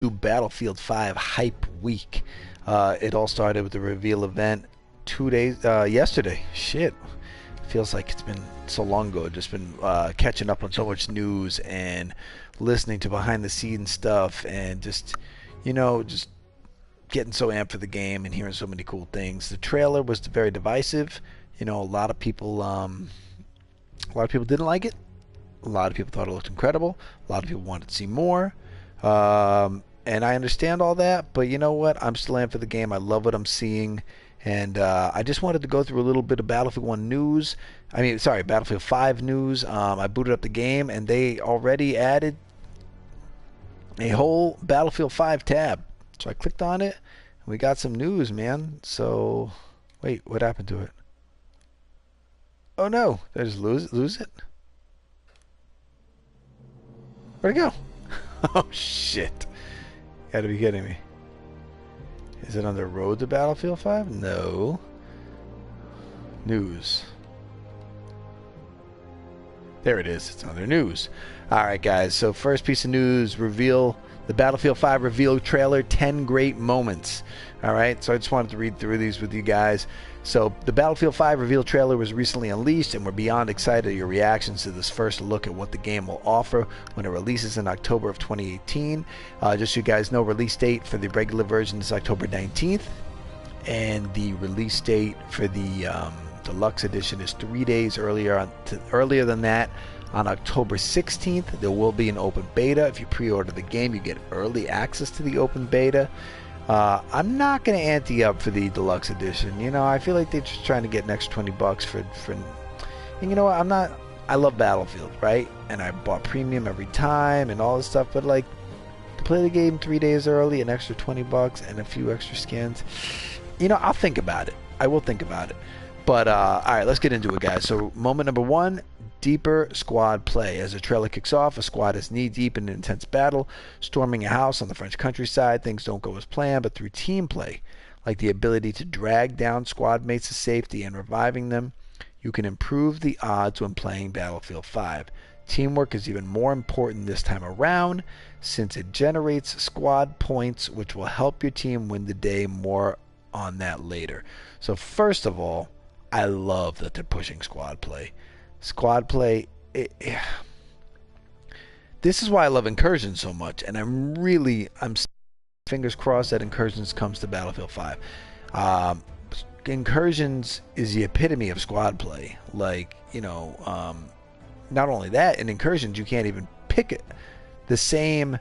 Battlefield 5 Hype Week. It all started with the reveal event 2 days yesterday. Shit, feels like it's been so long ago. Just been catching up on so much news and listening to behind the scenes stuff, and just getting so amped for the game and hearing so many cool things. The trailer was very divisive. A lot of people didn't like it. A lot of people thought it looked incredible. A lot of people wanted to see more. And I understand all that, but you know what? I'm still in for the game. I love what I'm seeing. And I just wanted to go through a little bit of Battlefield 1 news. Battlefield 5 news. I booted up the game, and they already added a whole Battlefield 5 tab. So I clicked on it, and we got some news, man. So, wait, what happened to it? Oh no, did I just lose it? Where'd it go? Oh shit. You gotta be kidding me. Is it on the road to Battlefield 5? No. News. There it is. It's under news. Alright guys, so first piece of news, the Battlefield 5 reveal trailer, 10 great moments. Alright, so I just wanted to read through these with you guys. So the Battlefield 5 reveal trailer was recently unleashed, and we're beyond excited at your reactions to this first look at what the game will offer when it releases in October of 2018. Just so you guys know, release date for the regular version is October 19th, and the release date for the deluxe edition is 3 days earlier than that. On October 16th, there will be an open beta. If you pre-order the game, you get early access to the open beta. I'm not going to ante up for the deluxe edition. You know, I feel like they're just trying to get an extra $20 for. And you know what? I love Battlefield, right? And I bought premium every time and all this stuff. But like, to play the game 3 days early, an extra $20 and a few extra skins. You know, I'll think about it. I will think about it. But all right, let's get into it, guys. So moment number one. Deeper squad play. As the trailer kicks off, a squad is knee-deep in an intense battle, storming a house on the French countryside. Things don't go as planned, but through team play, like the ability to drag down squad mates to safety and reviving them, you can improve the odds when playing Battlefield 5. Teamwork is even more important this time around, since it generates squad points, which will help your team win the day. More on that later. So first of all, I love that they're pushing squad play. Squad play, this is why I love Incursions so much, and I'm fingers crossed that Incursions comes to Battlefield 5. Incursions is the epitome of squad play. Like, not only that, in Incursions you can't even pick the same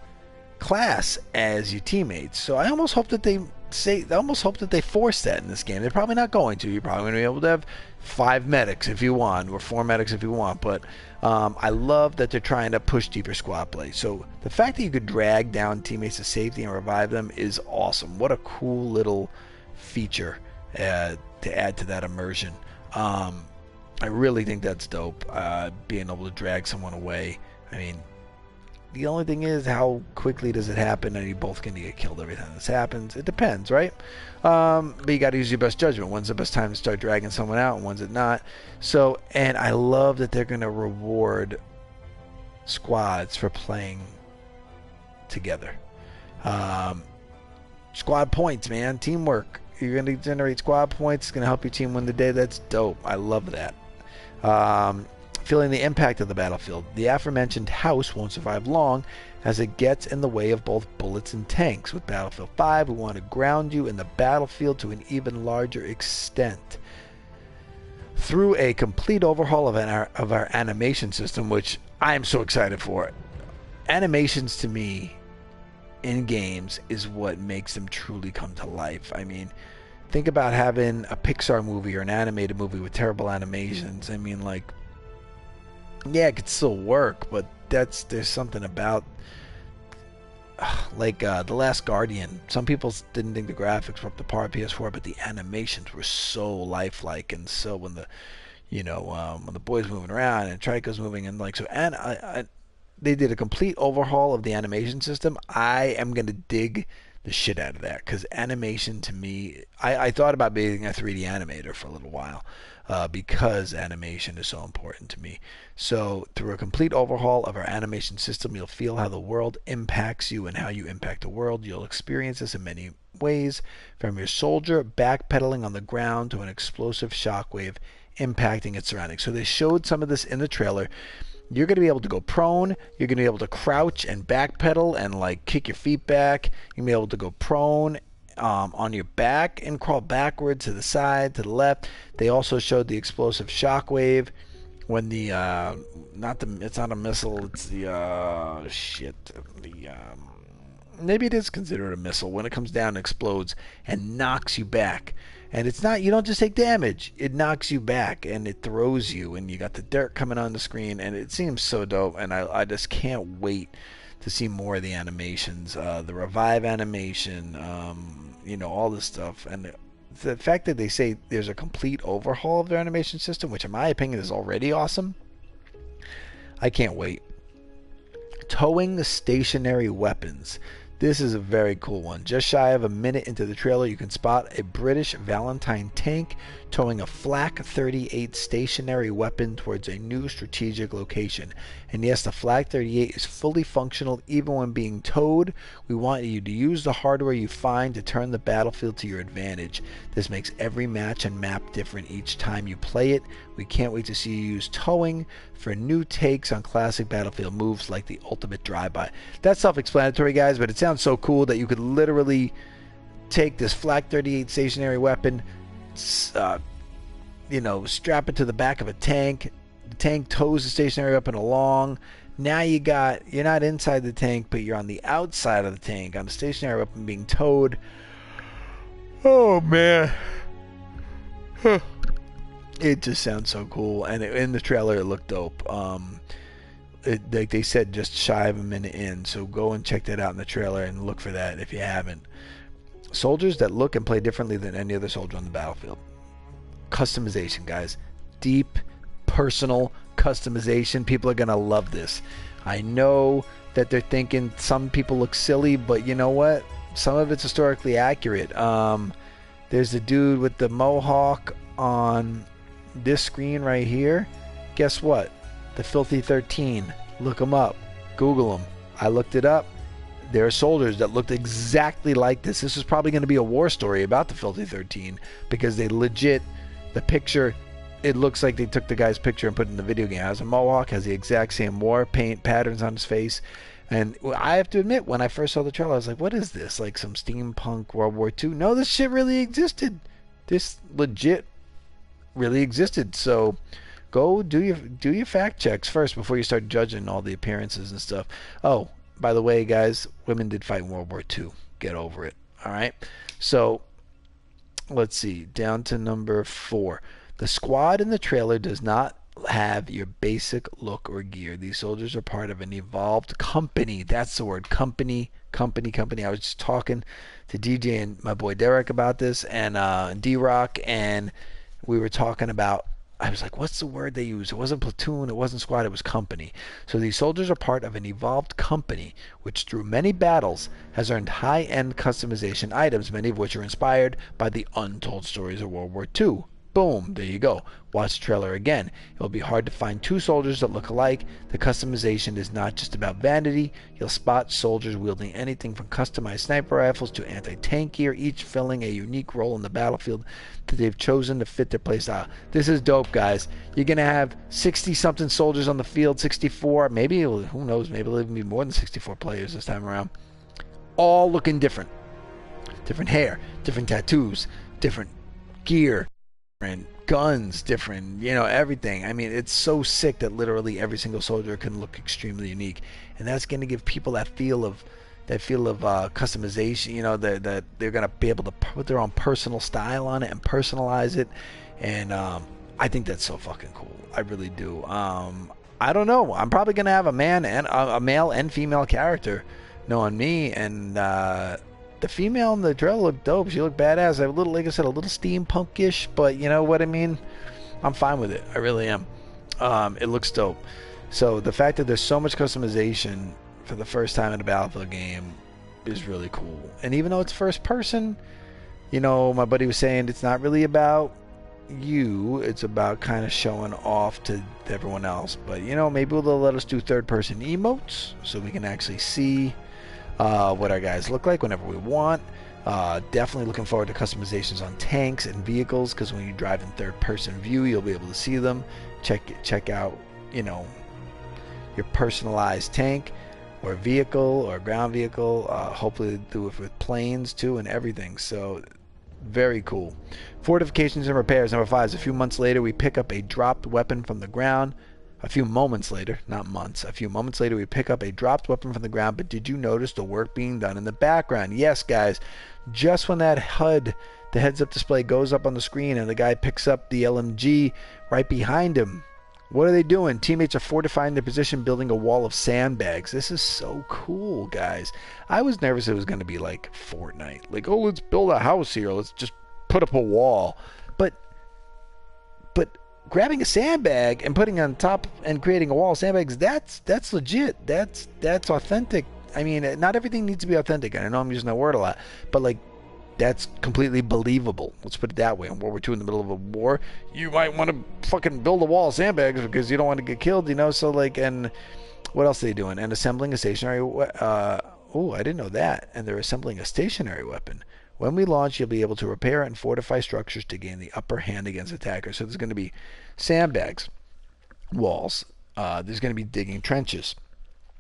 class as your teammates. So I almost hope that they force that in this game. They're probably not going to. You're probably going to be able to have 5 medics if you want, or 4 medics if you want. But I love that they're trying to push deeper squad play. So the fact that you could drag down teammates to safety and revive them is awesome. What a cool little feature to add to that immersion. I really think that's dope. Being able to drag someone away. I mean, the only thing is, how quickly does it happen? Are you both going to get killed every time this happens? It depends, right? But you got to use your best judgment. When's the best time to start dragging someone out, and when's it not? So, and I love that they're going to reward squads for playing together. Squad points, man. Teamwork. You're going to generate squad points. It's going to help your team win the day. That's dope. I love that. Feeling the impact of the battlefield. The aforementioned house won't survive long, as it gets in the way of both bullets and tanks. With Battlefield 5, we want to ground you in the battlefield to an even larger extent through a complete overhaul of our animation system, which I am so excited for. Animations, to me, in games is what makes them truly come to life. I mean, think about having a Pixar movie or an animated movie with terrible animations. I mean, like, yeah, it could still work, but there's something about The Last Guardian. Some people didn't think the graphics were up to par at PS4, but the animations were so lifelike, and so when the boy's moving around and Trico's moving, and like, so, and they did a complete overhaul of the animation system. I am going to dig the shit out of that, because animation to me, I thought about being a 3D animator for a little while, because animation is so important to me. So through a complete overhaul of our animation system, you'll feel how the world impacts you and how you impact the world. You'll experience this in many ways, from your soldier backpedaling on the ground to an explosive shockwave impacting its surroundings. So they showed some of this in the trailer. You're going to be able to go prone. You're going to be able to crouch and backpedal and like kick your feet back. You're going to be able to go prone on your back and crawl backwards to the side, to the left. They also showed the explosive shockwave when the it's not a missile. It's the maybe it is considered a missile. When it comes down and explodes and knocks you back. And it's not, you don't just take damage, it knocks you back and it throws you, and you got the dirt coming on the screen, and it seems so dope, and I just can't wait to see more of the animations, the revive animation, all this stuff. And the fact that they say there's a complete overhaul of their animation system, which in my opinion is already awesome, I can't wait. Towing the stationary weapons. This is a very cool one. Just shy of a minute into the trailer, you can spot a British Valentine tank towing a Flak 38 stationary weapon towards a new strategic location. And yes, the Flak 38 is fully functional even when being towed. We want you to use the hardware you find to turn the battlefield to your advantage. This makes every match and map different each time you play it. We can't wait to see you use towing for new takes on classic Battlefield moves like the ultimate drive-by. That's self-explanatory, guys, but it sounds so cool that you could literally take this Flak 38 stationary weapon, strap it to the back of a tank. The tank tows the stationary weapon along. Now you're not inside the tank, but you're on the outside of the tank on the stationary weapon being towed. Oh man. It just sounds so cool, and in the trailer it looked dope. Like they said, just shy of a minute in, so go and check that out in the trailer and look for that if you haven't. Soldiers that look and play differently than any other soldier on the battlefield. Customization, guys. Deep, personal customization. People are gonna love this. I know that they're thinking some people look silly, but you know what? Some of it's historically accurate. There's the dude with the mohawk on this screen right here. Guess what? The Filthy 13. Look them up. Google them. I looked it up. There are soldiers that looked exactly like this. This is probably going to be a war story about the Filthy 13, because they legit, the picture, it looks like they took the guy's picture and put it in the video game. Has a mohawk, has the exact same war paint patterns on his face. And I have to admit, when I first saw the trailer, I was like, what is this? Like some steampunk World War II? No, this shit really existed. This legit really existed. So go do your fact checks first before you start judging all the appearances and stuff. Oh, by the way, guys, women did fight in World War II. Get over it. All right. So let's see. Down to number 4. The squad in the trailer does not have your basic look or gear. These soldiers are part of an evolved company. That's the word. Company. I was just talking to DJ and my boy Derek about this, and D-Rock, and we were talking about, I was like, what's the word they use? It wasn't platoon, it wasn't squad, it was company. So these soldiers are part of an evolved company, which through many battles has earned high-end customization items, many of which are inspired by the untold stories of World War II. Boom, there you go. Watch the trailer again. It will be hard to find two soldiers that look alike. The customization is not just about vanity. You'll spot soldiers wielding anything from customized sniper rifles to anti-tank gear, each filling a unique role in the battlefield that they've chosen to fit their playstyle. This is dope, guys. You're going to have 60-something soldiers on the field, 64, maybe, who knows, maybe there'll even be more than 64 players this time around. All looking different. Different hair, different tattoos, different gear, different guns, different, everything. I mean, it's so sick that literally every single soldier can look extremely unique, and that's going to give people that feel of customization. That they're going to be able to put their own personal style on it and personalize it, and I think that's so fucking cool. I really do. I don't know. I'm probably going to have a male and female character, knowing me, and the female in the trailer looked dope. She looked badass. A little, like I said, a little steampunkish, but you know what I mean? I'm fine with it. I really am. It looks dope. So the fact that there's so much customization for the first time in a Battlefield game is really cool. And even though it's first person, you know, my buddy was saying it's not really about you, it's about kind of showing off to everyone else. But you know, maybe they'll let us do third person emotes so we can actually see what our guys look like whenever we want. Definitely looking forward to customizations on tanks and vehicles, because when you drive in third person view, you'll be able to see them. Check out, you know, your personalized tank or vehicle or ground vehicle. Hopefully they do it with planes too and everything. So very cool. Fortifications and repairs. Number 5 is a few months later we pick up a dropped weapon from the ground. A few moments later, not months, a few moments later we pick up a dropped weapon from the ground. But did you notice the work being done in the background? Yes, guys. Just when that HUD, the heads up display, goes up on the screen and the guy picks up the LMG right behind him, what are they doing? Teammates are fortifying their position, building a wall of sandbags. This is so cool, guys. I was nervous it was going to be like Fortnite. Like, oh, let's build a house here. Let's just put up a wall. But grabbing a sandbag and putting it on top and creating a wall of sandbags, that's legit. That's authentic. I mean, not everything needs to be authentic. And I know I'm using that word a lot. But, like, that's completely believable. Let's put it that way. In World War II, in the middle of a war, you might want to fucking build a wall of sandbags because you don't want to get killed, you know? So, like, and what else are they doing? And assembling a stationary oh, I didn't know that. And they're assembling a stationary weapon. When we launch, you'll be able to repair and fortify structures to gain the upper hand against attackers. So there's going to be sandbags, walls. There's going to be digging trenches.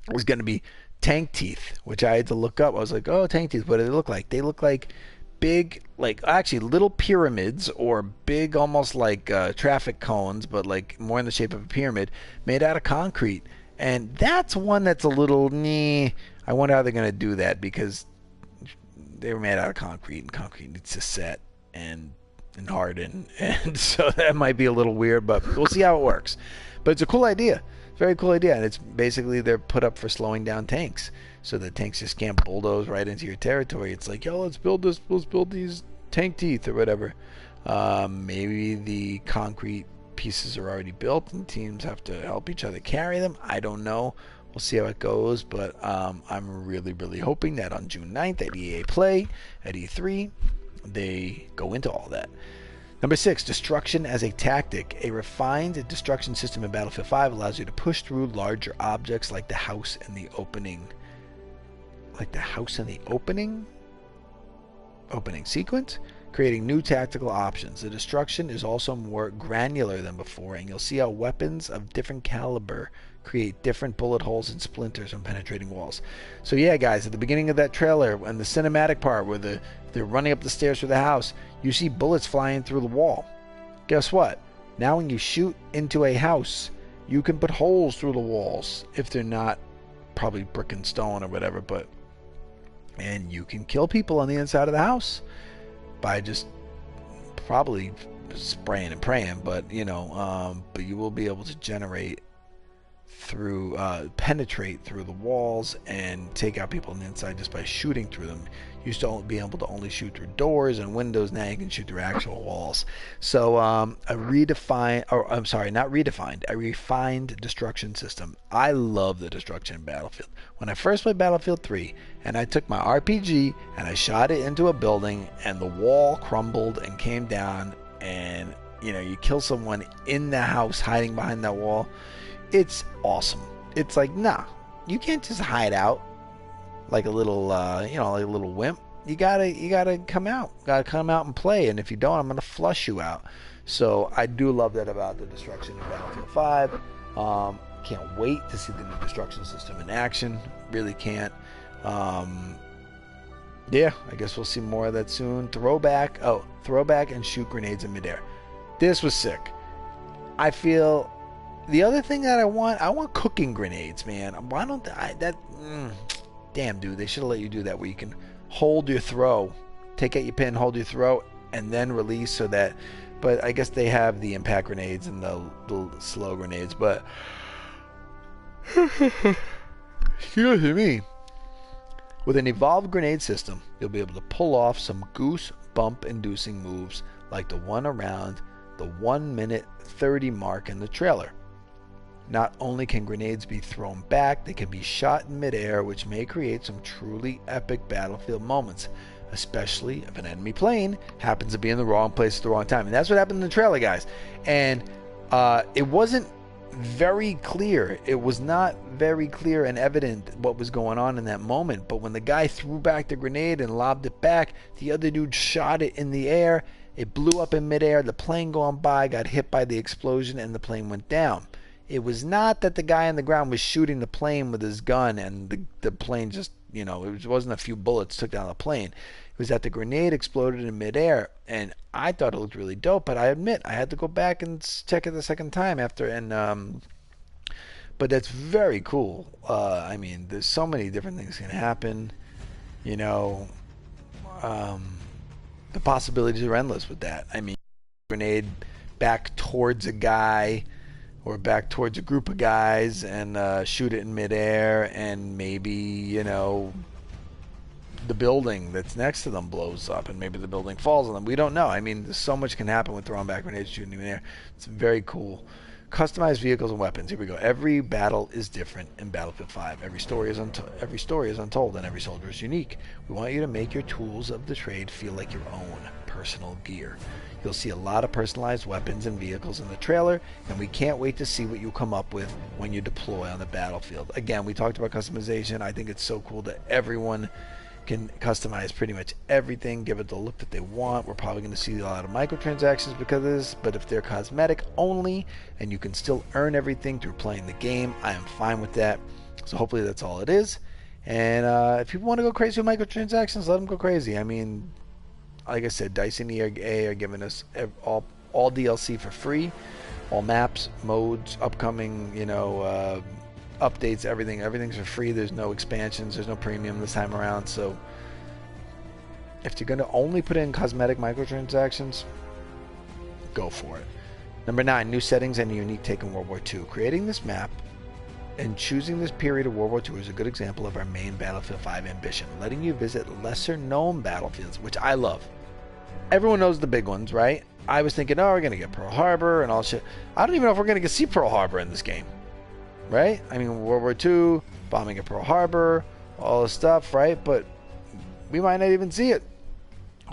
There's going to be tank teeth, which I had to look up. I was like, oh, tank teeth. What do they look like? They look like big, like actually little pyramids, or big, almost like traffic cones, but like more in the shape of a pyramid, made out of concrete. And that's one that's a little I wonder how they're going to do that, because they were made out of concrete, and concrete needs to set and harden, and so that might be a little weird, but we'll see how it works. But it's a cool idea. Very cool idea, and it's basically they're put up for slowing down tanks, so the tanks just can't bulldoze right into your territory. It's like, yo, let's build these tank teeth or whatever. Maybe the concrete pieces are already built and teams have to help each other carry them. I don't know. We'll see how it goes, but I'm really hoping that on June 9th at EA Play, at E3, they go into all that. Number 6, destruction as a tactic. A refined destruction system in Battlefield 5 allows you to push through larger objects like the house in the opening. Opening sequence, creating new tactical options. The destruction is also more granular than before, and you'll see how weapons of different caliber create different bullet holes and splinters when penetrating walls. So yeah, guys, at the beginning of that trailer, and the cinematic part where they're running up the stairs through the house, you see bullets flying through the wall. Guess what? Now when you shoot into a house, you can put holes through the walls, if they're not probably brick and stone or whatever, and you can kill people on the inside of the house by just probably spraying and praying, but you know, but you will be able to penetrate through the walls and take out people on the inside just by shooting through them. You used to be able to only shoot through doors and windows. Now you can shoot through actual walls. So a refined destruction system. I love the destruction in Battlefield. When I first played Battlefield 3 and I took my RPG and I shot it into a building and the wall crumbled and came down, and you know, you kill someone in the house hiding behind that wall, it's awesome. It's like, nah, you can't just hide out like a little, like a little wimp. You gotta come out. Gotta come out and play. And if you don't, I'm gonna flush you out. So I do love that about the destruction in Battlefield 5. Can't wait to see the new destruction system in action. Really can't. Yeah, I guess we'll see more of that soon. Throwback and shoot grenades in midair. This was sick. I feel. The other thing that I want cooking grenades, man. Why don't damn, dude, they should have let you do that, where you can hold your throw, take out your pin, hold your throw, and then release, so that. But I guess they have the impact grenades and the slow grenades. But excuse me. With an evolved grenade system, you'll be able to pull off some goosebump-inducing moves like the one around the 1 minute 30 mark in the trailer. Not only can grenades be thrown back, they can be shot in midair, which may create some truly epic battlefield moments, especially if an enemy plane happens to be in the wrong place at the wrong time. And that's what happened in the trailer, guys. And it wasn't very clear. It was not very clear and evident what was going on in that moment. But when the guy threw back the grenade and lobbed it back, the other dude shot it in the air. It blew up in midair. The plane going by got hit by the explosion and the plane went down. It was not that the guy on the ground was shooting the plane with his gun and the plane just, it wasn't a few bullets took down the plane. It was that the grenade exploded in midair, and I thought it looked really dope, but I admit I had to go back and check it the second time after, but that's very cool. I mean, there's so many different things can happen, the possibilities are endless with that. I mean, grenade back towards a guy or back towards a group of guys and shoot it in midair, and maybe, the building that's next to them blows up and maybe the building falls on them. We don't know. I mean, so much can happen with throwing back grenades, shooting in the air. It's very cool. Customized vehicles and weapons. Here we go. Every battle is different in Battlefield 5. Every story is untold, and every soldier is unique. We want you to make your tools of the trade feel like your own personal gear. You'll see a lot of personalized weapons and vehicles in the trailer, and we can't wait to see what you come up with when you deploy on the battlefield. Again, we talked about customization. I think it's so cool that everyone can customize pretty much everything, give it the look that they want. We're probably going to see a lot of microtransactions because of this, but if they're cosmetic only and you can still earn everything through playing the game, I am fine with that. So hopefully that's all it is. And if people want to go crazy with microtransactions, let them go crazy. I mean, like I said, DICE and EA are giving us all DLC for free, all maps, modes, upcoming, updates, everything's for free. There's no expansions, there's no premium this time around. So if you're going to only put in cosmetic microtransactions, go for it. Number 9, new settings and a unique take on World War II. Creating this map and choosing this period of World War II is a good example of our main Battlefield 5 ambition, letting you visit lesser known battlefields, which I love. Everyone knows the big ones, right? I was thinking, we're going to get Pearl Harbor and all shit. I don't even know if we're going to get see Pearl Harbor in this game. Right? I mean, World War II, bombing at Pearl Harbor, all this stuff, right? But we might not even see it.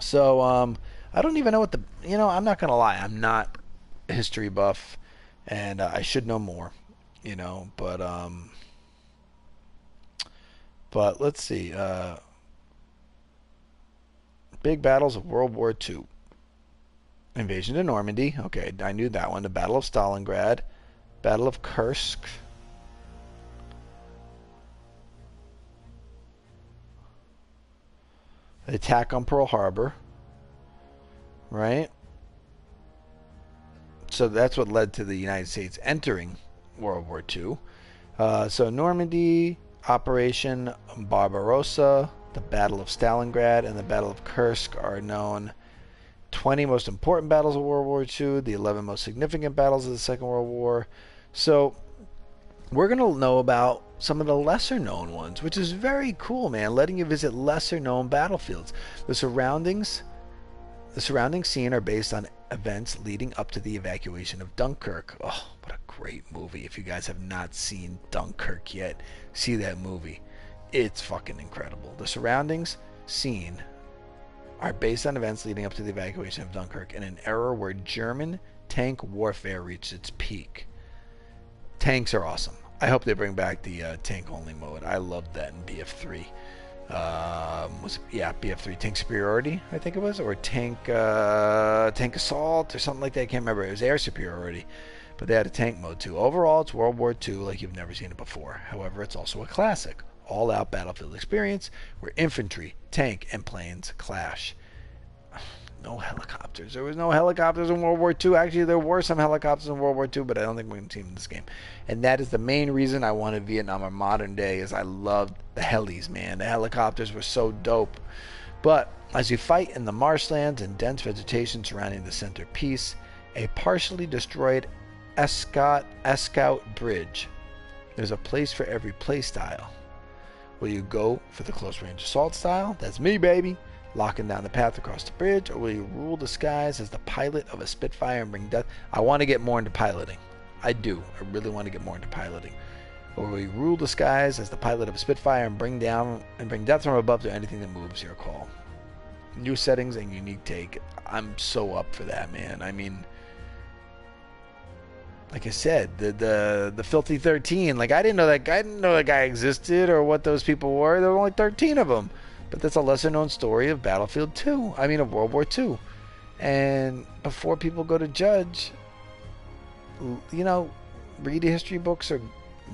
So, I don't even know what I'm not going to lie. I'm not a history buff, and I should know more, but let's see. Big battles of World War II. Invasion of Normandy. Okay, I knew that one. The Battle of Stalingrad. Battle of Kursk. The attack on Pearl Harbor, right? So that's what led to the United States entering World War II. So Normandy, Operation Barbarossa, the Battle of Stalingrad, and the Battle of Kursk are known. 20 most important battles of World War II, the 11 most significant battles of the Second World War. So we're going to know about some of the lesser known ones, which is very cool, man, letting you visit lesser known battlefields. The surrounding scene are based on events leading up to the evacuation of Dunkirk. Oh, what a great movie. If you guys have not seen Dunkirk yet, see that movie. It's fucking incredible. The surroundings scene are based on events leading up to the evacuation of Dunkirk in an era where German tank warfare reached its peak. Tanks are awesome. I hope they bring back the tank-only mode. I loved that in BF3. BF3 Tank Superiority, I think it was, or Tank Assault, or something like that. I can't remember. It was Air Superiority, but they had a tank mode too. Overall, it's World War II like you've never seen it before. However, it's also a classic, all-out battlefield experience where infantry, tank, and planes clash. No helicopters. There was no helicopters in World War II. Actually, there were some helicopters in World War II, but I don't think we're going to see them in this game. And that is the main reason I wanted Vietnam or modern day, is I loved the helis, man. The helicopters were so dope. But as you fight in the marshlands and dense vegetation surrounding the center piece, a partially destroyed Escort Bridge. There's a place for every play style. Will you go for the close-range assault style? That's me, baby. Locking down the path across the bridge, or will you rule the skies as the pilot of a Spitfire and bring death? I want to get more into piloting. I do. I really want to get more into piloting. Where we rule the skies as the pilot of a Spitfire and bring death from above to anything that moves. Your call. New settings and unique take. I'm so up for that, man. I mean, like I said, the Filthy 13. Like I didn't know that guy existed or what those people were. There were only 13 of them. But that's a lesser known story of Battlefield 2. I mean, of World War II. And before people go to judge, you know, read the history books or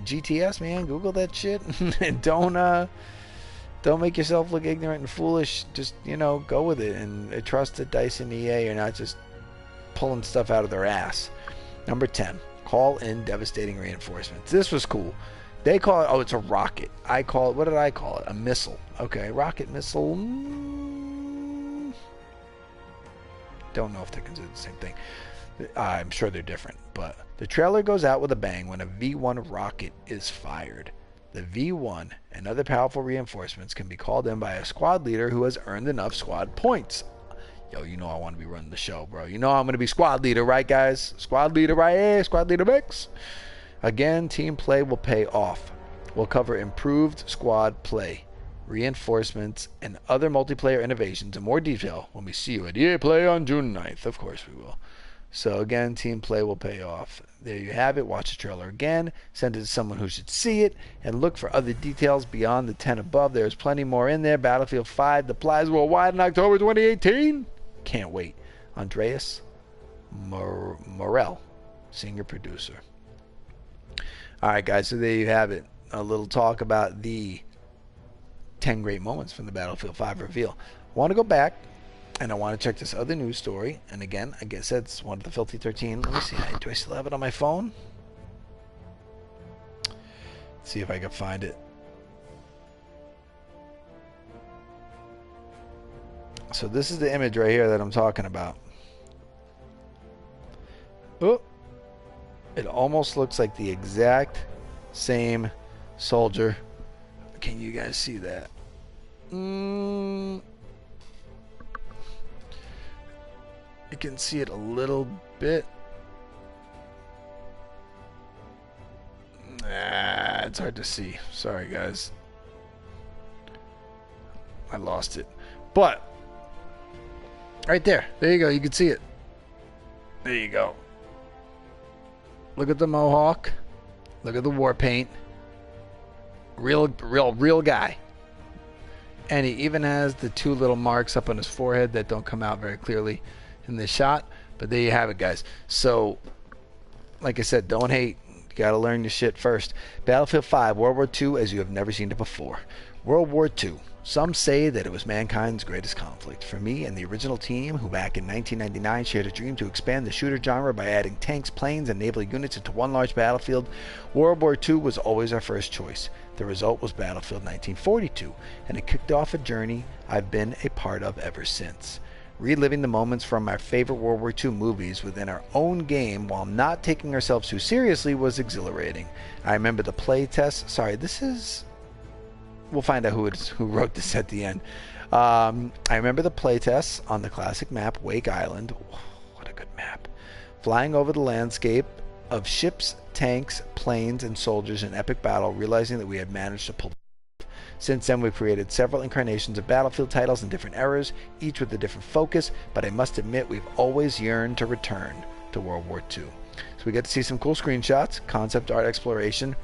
GTS, man. Google that shit. And don't make yourself look ignorant and foolish. Just, you know, go with it and trust that DICE and EA are not just pulling stuff out of their ass. Number 10, call in devastating reinforcements. This was cool. They call it, oh, it's a rocket. I call it, what did I call it? A missile. Okay, rocket missile. Don't know if they're considered the same thing. I'm sure they're different, but the trailer goes out with a bang when a V1 rocket is fired. The V1 and other powerful reinforcements can be called in by a squad leader who has earned enough squad points. Yo, you know I want to be running the show, bro. You know I'm going to be squad leader, right, guys? Squad leader right here, squad leader mix. Again, team play will pay off. We'll cover improved squad play, reinforcements, and other multiplayer innovations in more detail when we see you at EA Play on June 9th. Of course we will. So again, team play will pay off. There you have it. Watch the trailer again. Send it to someone who should see it. And look for other details beyond the 10 above. There's plenty more in there. Battlefield 5 applies worldwide in October 2018. Can't wait. Andreas Morel, senior producer. Alright guys, so there you have it. A little talk about the 10 great moments from the Battlefield 5 reveal. I want to go back and I want to check this other news story. And again, I guess it's one of the Filthy 13. Let me see. Do I still have it on my phone? Let's see if I can find it. So this is the image right here that I'm talking about. Oh, it almost looks like the exact same soldier. Can you guys see that? You can see it a little bit. It's hard to see. Sorry, guys. I lost it. But right there. There you go. You can see it. There you go. Look at the mohawk. Look at the war paint. Real guy. And he even has the two little marks up on his forehead that don't come out very clearly in this shot. But there you have it, guys. So, like I said, don't hate. You gotta learn your shit first. Battlefield 5, World War II as you have never seen it before. World War II. Some say that it was mankind's greatest conflict. For me and the original team, who back in 1999 shared a dream to expand the shooter genre by adding tanks, planes, and naval units into one large battlefield, World War II was always our first choice. The result was Battlefield 1942, and it kicked off a journey I've been a part of ever since. Reliving the moments from our favorite World War II movies within our own game while not taking ourselves too seriously was exhilarating. I remember the play test. Sorry, this is... We'll find out who wrote this at the end. I remember the playtests on the classic map, Wake Island. Oh, what a good map. Flying over the landscape of ships, tanks, planes, and soldiers in epic battle, realizing that we had managed to pull. Since then, we've created several incarnations of Battlefield titles in different eras, each with a different focus, but I must admit we've always yearned to return to World War II. So we get to see some cool screenshots, concept art exploration.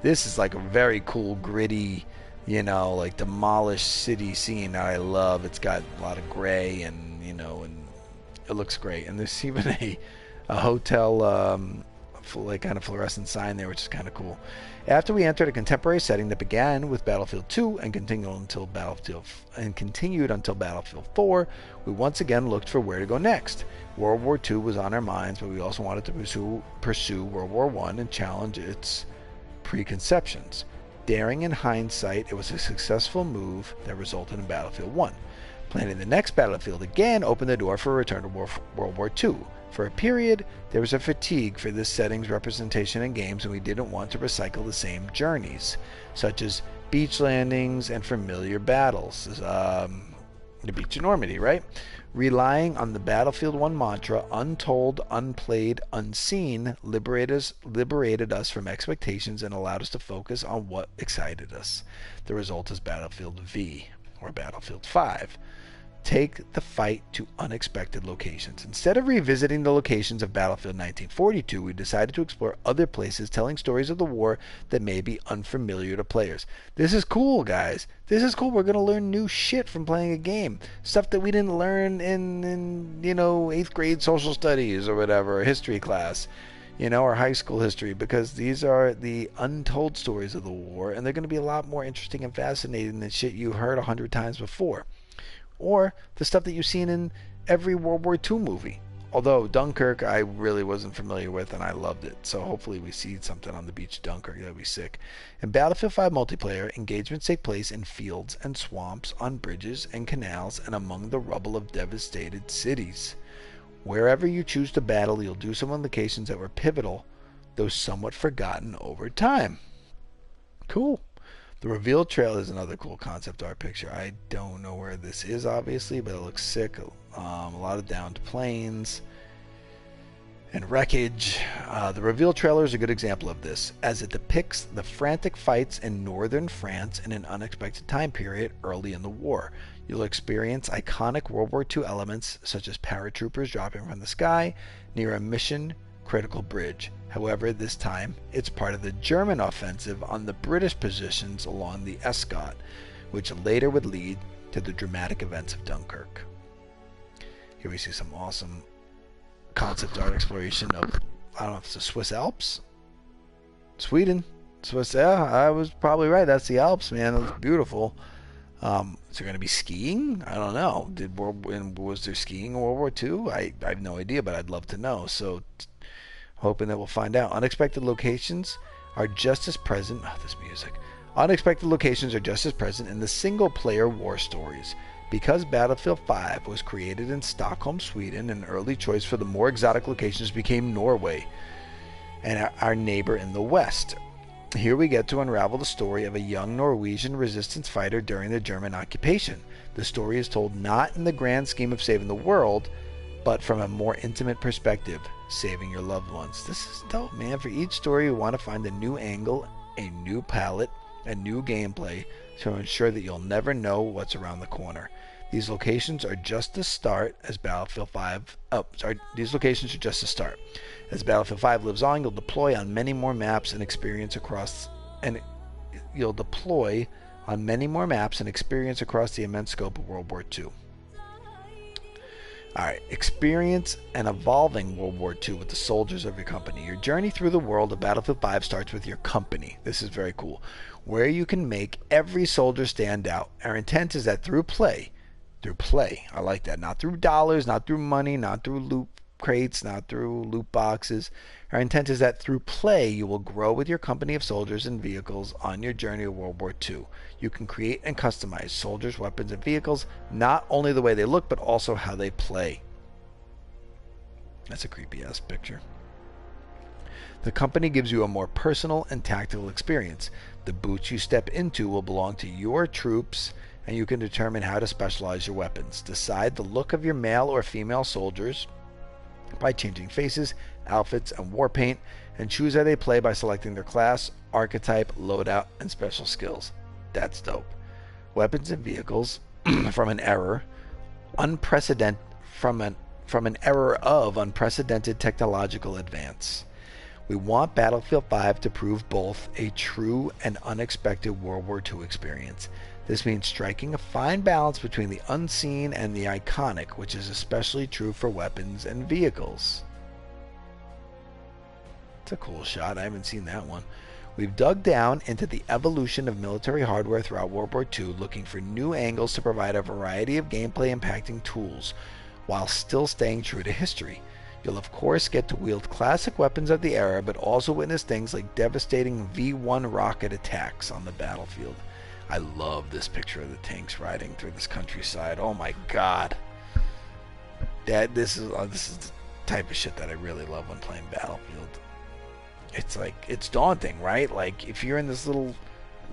This is like a very cool, gritty, you know, like demolished city scene that I love. It's got a lot of gray and, you know, and it looks great. And there's even a hotel, like kind of fluorescent sign there, which is kind of cool. After we entered a contemporary setting that began with Battlefield 2 and continued until Battlefield 4, we once again looked for where to go next. World War II was on our minds, but we also wanted to pursue World War I and challenge its preconceptions. Daring in hindsight, it was a successful move that resulted in Battlefield 1. Planning the next Battlefield again opened the door for a return to World War II. For a period, there was a fatigue for this setting's representation in games, and we didn't want to recycle the same journeys, such as beach landings and familiar battles. The Beach of Normandy, right? Relying on the Battlefield 1 mantra, untold, unplayed, unseen, liberated us from expectations and allowed us to focus on what excited us. The result is Battlefield V, or Battlefield 5. Take the fight to unexpected locations. Instead of revisiting the locations of Battlefield 1942, we decided to explore other places, telling stories of the war that may be unfamiliar to players. This is cool, guys. This is cool. We're going to learn new shit from playing a game. Stuff that we didn't learn in 8th grade social studies or whatever, or history class, or high school history, because these are the untold stories of the war, and they're going to be a lot more interesting and fascinating than shit you heard 100 times before. Or the stuff that you've seen in every World War II movie. Although Dunkirk I really wasn't familiar with and I loved it. So hopefully we see something on the beach of Dunkirk. That would be sick. In Battlefield 5 multiplayer, engagements take place in fields and swamps, on bridges and canals, and among the rubble of devastated cities. Wherever you choose to battle, you'll do so on locations that were pivotal, though somewhat forgotten over time. Cool. The reveal trail is another cool concept art picture. I don't know where this is, obviously, but it looks sick. A lot of downed planes and wreckage. The reveal trailer is a good example of this, as it depicts the frantic fights in northern France in an unexpected time period early in the war. You'll experience iconic World War II elements, such as paratroopers dropping from the sky near a mission-critical bridge. However, this time, it's part of the German offensive on the British positions along the Escaut, which later would lead to the dramatic events of Dunkirk. Here we see some awesome concept art exploration of, I don't know if it's the Swiss Alps? Sweden. Swiss, yeah, I was probably right. That's the Alps, man. It was beautiful. Is there going to be skiing? I don't know. Was there skiing in World War II? I have no idea, but I'd love to know. So, hoping that we'll find out. Unexpected locations are just as present. Oh, this music. Unexpected locations are just as present in the single-player war stories. Because Battlefield 5 was created in Stockholm, Sweden, an early choice for the more exotic locations became Norway and our neighbor in the west. Here we get to unravel the story of a young Norwegian resistance fighter during the German occupation. The story is told not in the grand scheme of saving the world, but from a more intimate perspective, saving your loved ones. This is dope, man. For each story, we want to find a new angle, a new palette, a new gameplay to ensure that you'll never know what's around the corner. These locations are just the start as Battlefield 5. These locations are just the start. As Battlefield 5 lives on, you'll deploy on many more maps and experience across the immense scope of World War II. Alright, experience an evolving World War II with the soldiers of your company. Your journey through the world of Battlefield 5 starts with your company. This is very cool. Where you can make every soldier stand out. Our intent is that through play, I like that, not through dollars, not through money, not through loot crates, not through loot boxes. Our intent is that through play, you will grow with your company of soldiers and vehicles on your journey of World War II. You can create and customize soldiers, weapons, and vehicles, not only the way they look, but also how they play. That's a creepy-ass picture. The company gives you a more personal and tactical experience. The boots you step into will belong to your troops, and you can determine how to specialize your weapons. Decide the look of your male or female soldiers by changing faces, outfits, and war paint, and choose how they play by selecting their class, archetype, loadout, and special skills. That's dope. Weapons and vehicles from an era of unprecedented technological advance. We want Battlefield 5 to prove both a true and unexpected World War II experience. This means striking a fine balance between the unseen and the iconic, which is especially true for weapons and vehicles. It's a cool shot. I haven't seen that one. We've dug down into the evolution of military hardware throughout World War II, looking for new angles to provide a variety of gameplay-impacting tools, while still staying true to history. You'll of course get to wield classic weapons of the era, but also witness things like devastating V1 rocket attacks on the battlefield. I love this picture of the tanks riding through this countryside. Oh my god. This is the type of shit that I really love when playing Battlefield. It's like, it's daunting, right? Like, if you're in this little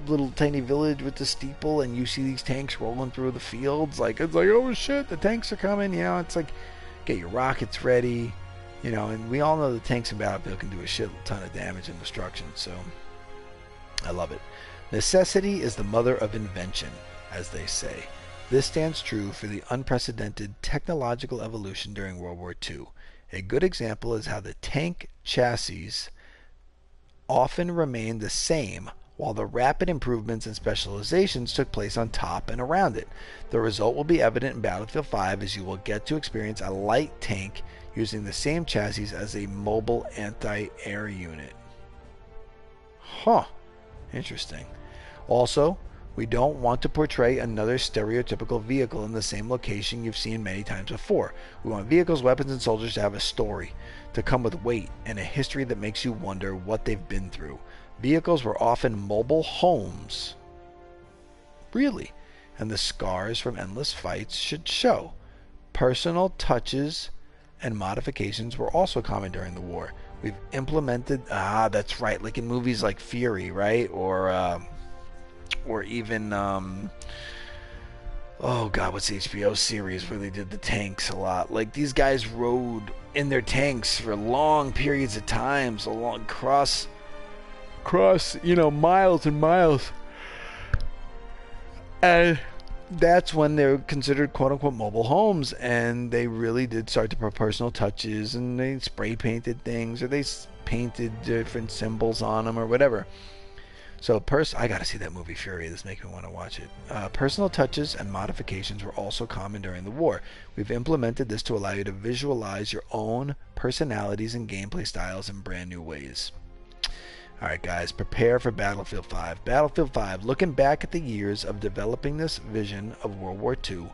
little tiny village with the steeple, and you see these tanks rolling through the fields. Like, it's like, oh shit, the tanks are coming. You know, it's like, get your rockets ready. You know, and we all know the tanks in Battlefield can do a shit ton of damage and destruction. So I love it. Necessity is the mother of invention, as they say. This stands true for the unprecedented technological evolution during World War II. A good example is how the tank chassis often remained the same while the rapid improvements and specializations took place on top and around it. The result will be evident in Battlefield 5 as you will get to experience a light tank using the same chassis as a mobile anti-air unit. Huh. Interesting. Also, we don't want to portray another stereotypical vehicle in the same location you've seen many times before. We want vehicles, weapons, and soldiers to have a story, to come with weight and a history that makes you wonder what they've been through. Vehicles were often mobile homes. Really? And the scars from endless fights should show. Personal touches and modifications were also common during the war. We've implemented, that's right, like in movies like Fury, right? Or even, oh god, what's the HBO series where they did the tanks a lot? Like, these guys rode in their tanks for long periods of time, so long, cross, you know, miles and miles. And that's when they're considered quote-unquote mobile homes, and they really did start to put personal touches, and they spray painted things, or they painted different symbols on them, or whatever. So I gotta see that movie Fury. This makes me want to watch it. Personal touches and modifications were also common during the war. We've implemented this to allow you to visualize your own personalities and gameplay styles in brand new ways. Alright guys, prepare for Battlefield 5. Battlefield 5, looking back at the years of developing this vision of World War II,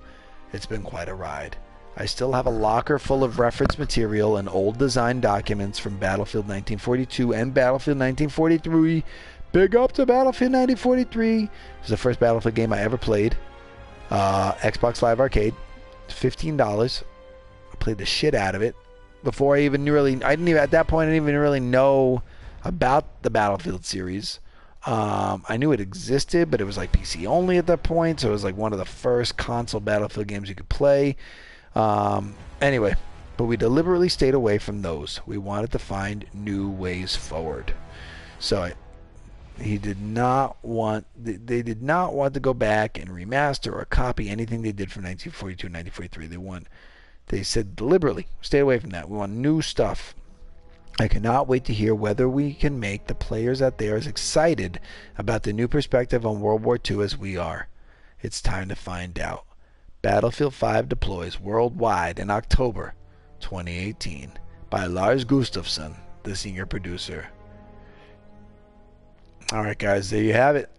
it's been quite a ride. I still have a locker full of reference material and old design documents from Battlefield 1942 and Battlefield 1943. Big up to Battlefield 1943. It was the first Battlefield game I ever played. Xbox Live Arcade. $15. I played the shit out of it. Before I didn't even at that point, I didn't even really know about the Battlefield series. I knew it existed, but it was like PC only at that point, so it was like one of the first console Battlefield games you could play. Anyway, but we deliberately stayed away from those. We wanted to find new ways forward. So they did not want to go back and remaster or copy anything they did from 1942 and 1943. They said deliberately, stay away from that. We want new stuff. I cannot wait to hear whether we can make the players out there as excited about the new perspective on World War II as we are. It's time to find out. Battlefield 5 deploys worldwide in October 2018 by Lars Gustafsson, the senior producer. Alright guys, there you have it.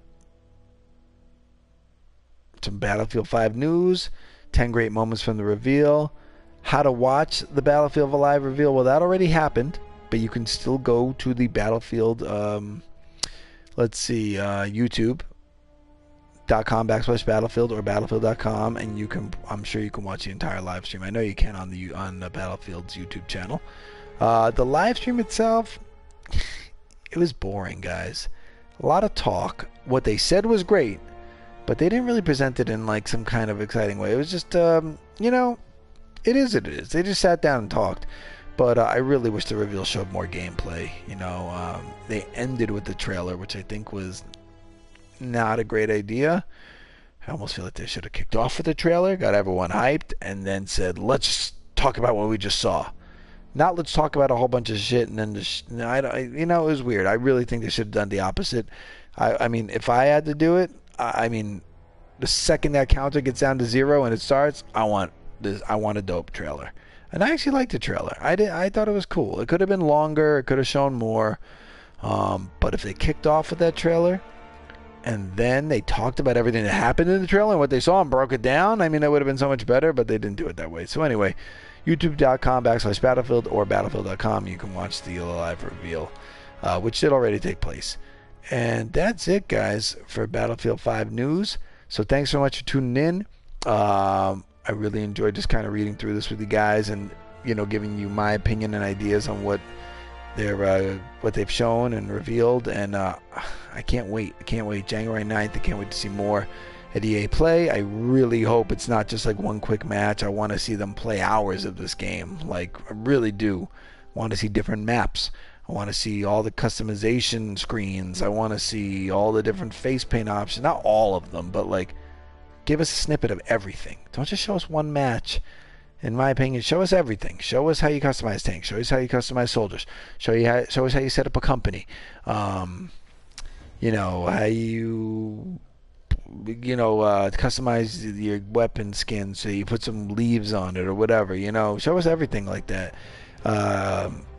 Some Battlefield 5 news, 10 great moments from the reveal, how to watch the Battlefield Live reveal. Well, that already happened, but you can still go to the Battlefield, youtube.com/battlefield or battlefield.com, and I'm sure you can watch the entire live stream. I know you can on the Battlefield's YouTube channel. The live stream itself, it was boring, guys. A lot of talk. What they said was great, but they didn't really present it in like some kind of exciting way. It was just, you know, it is. They just sat down and talked. But I really wish the reveal showed more gameplay. You know, they ended with the trailer, which I think was not a great idea. I almost feel like they should have kicked off with the trailer, got everyone hyped, and then said, let's talk about what we just saw. Not let's talk about a whole bunch of shit and then it was weird. I really think they should have done the opposite. I mean, if I had to do it, I mean, the second that counter gets down to 0 and it starts, I want a dope trailer. And I actually liked the trailer. I thought it was cool. It could have been longer. It could have shown more. But if they kicked off with that trailer and then they talked about everything that happened in the trailer and what they saw and broke it down, I mean, that would have been so much better, but they didn't do it that way. So anyway, youtube.com/battlefield or battlefield.com, you can watch the live reveal, which did already take place. And that's it, guys, for Battlefield 5 news. So thanks so much for tuning in. I really enjoyed just kind of reading through this with you guys and, you know, giving you my opinion and ideas on what what they've shown and revealed, and I can't wait. January 9th, I can't wait to see more at EA Play. I really hope it's not just like one quick match. I want to see them play hours of this game. Like, I really do want to see different maps. I want to see all the customization screens. I want to see all the different face paint options. Not all of them, but like, give us a snippet of everything. Don't just show us one match. In my opinion, show us everything. Show us how you customize tanks. Show us how you customize soldiers. Show us how you set up a company. You know, how you customize your weapon skin so you put some leaves on it or whatever. You know, show us everything like that.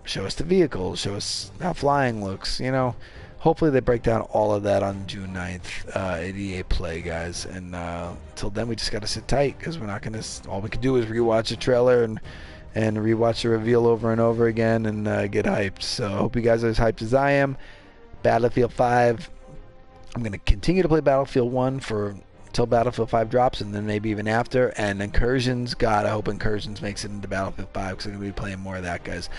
Show us the vehicles. Show us how flying looks. You know, hopefully they break down all of that on June 9th at EA Play, guys. And until then, we just got to sit tight because we're not going to. All we can do is rewatch the trailer and rewatch the reveal over and over again and get hyped. So I hope you guys are as hyped as I am. Battlefield 5. I'm going to continue to play Battlefield 1 until Battlefield 5 drops, and then maybe even after. And Incursions, God, I hope Incursions makes it into Battlefield 5 because I'm going to be playing more of that, guys.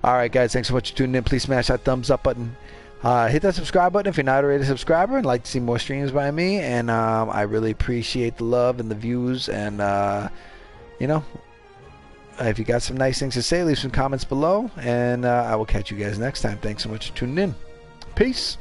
All right, guys, thanks so much for tuning in. Please smash that thumbs up button. Hit that subscribe button if you're not already a subscriber and like to see more streams by me. And I really appreciate the love and the views. And, you know, if you got some nice things to say, leave some comments below. And I will catch you guys next time. Thanks so much for tuning in. Peace.